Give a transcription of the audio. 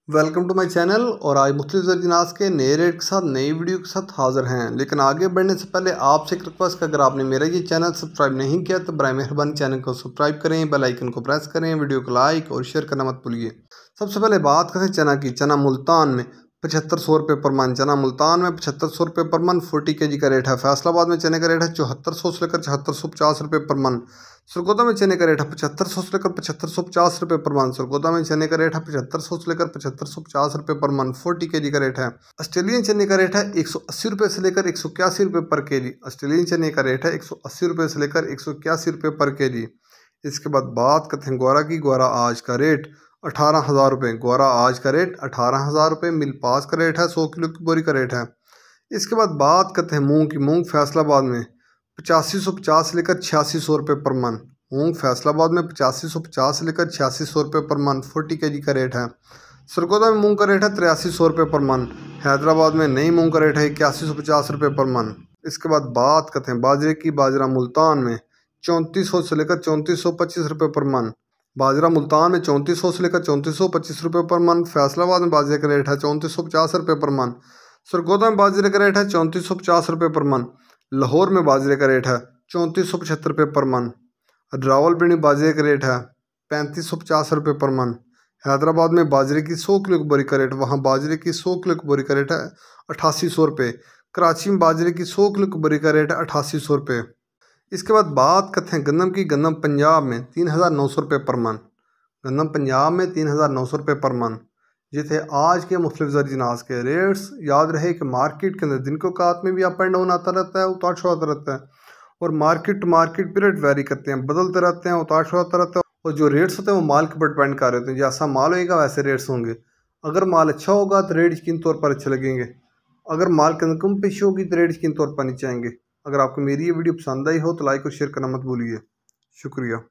Welcome to my channel. और आज मुख्तलिफ अजनास के नए रेट के साथ नई वीडियो के साथ हाजिर हैं। लेकिन आगे बढ़ने से पहले आपसे एक रिक्वेस्ट कि अगर आपने मेरा ये चैनल सब्सक्राइब नहीं किया तो बराए मेहरबानी चैनल को सब्सक्राइब करें, बेल आइकन को प्रेस करें, वीडियो को लाइक और शेयर करना मत भूलिए। सबसे पहले बात करें चना की। चना मुल्तान में 7500 रुपये पर मन। चना मुल्तान में 7500 रुपये पर मन 40 kg का रेट है। फैसलाबाद में चने का रेट है 7400 से लेकर 7450 रुपये पर मन। सरगोदा में चने का रेट है 7500 से लेकर 7550 रुपये पर मन। सरगोदा में चने का रेट है 7500 से लेकर 7550 रुपये पर मन। 40 kg का रेट है। ऑस्ट्रेलियन चने का रेट है 180 रुपये से लेकर 181 रुपये पर केजी। ऑस्ट्रेलियन चने का रेट है 180 रुपये से लेकर 181 रुपये पर केजी। इसके बाद बात करते हैं ग्वारा की। ग्वारा आज का रेट 18,000 रुपये। ग्वारा आज का रेट 18,000 रुपये। मिल पास का रेट है 100 किलो की बोरी का रेट है। इसके बाद बात करते हैं मूंग की। मूंग फैसलाबाद में 8550 से लेकर 8600 रुपये पर मन। मूंग फैसलाबाद में 8550 से लेकर 8600 रुपये पर मन। 40 kg का रेट है। सरगोदा में मूंग का रेट है 8300 रुपये पर मन। हैदराबाद में नई मूंग का रेट है 8150 रुपये पर मन। इसके बाद बात करते हैं बाजरे की। बाजरा मुल्तान में 3400 से लेकर 3425 रुपये पर मन। बाजरा मुल्तान में 3400 से लेकर 3425 रुपये पर मन। फैसलाबाद में बाजरे का रेट है 3450 रुपये पर मन। सरगोदा में बाजरे का रेट है 3450 रुपये पर मन। लाहौर में बाजरे का रेट है 3475 रुपये पर मन। रावलपिंडी बाजरे का रेट है 3550 रुपये पर मन। हैदराबाद में बाजरे की 100 किलो की बोरी का रेट, वहाँ बाजरे की 100 किलो की बोरी का रेट है 8800 रुपये। कराची में बाजरे की 100 किलो की बोरी का रेट है 8800 रुपये। इसके बाद बात करते हैं गंदम की। गंदम पंजाब में 3900 रुपये पर मन। गंदम पंजाब में 3900 रुपये पर मन। ये थे आज के मुख्तलिफ अजनास के रेट्स। याद रहे कि मार्केट के अंदर दिन के औकात में भी अप एंड डाउन आता रहता है, उतार चढ़ाव आता रहता है, और market to market period vary करते हैं, बदलते रहते हैं, उतार चढ़ाव आता रहता है। और जो रेट्स होते हैं वो माल के ऊपर डिपेंड कर रहे होते हैं। जैसा माल होगा वैसे रेट्स होंगे। अगर माल अच्छा होगा तो रेट यकीन तौर पर अच्छे लगेंगे। अगर माल के अंदर कम पेशी होगी तो रेट यकीन तौर पर नीचे आएंगे। अगर आपको मेरी ये वीडियो पसंद आई हो तो लाइक और शेयर करना मत भूलिए। शुक्रिया।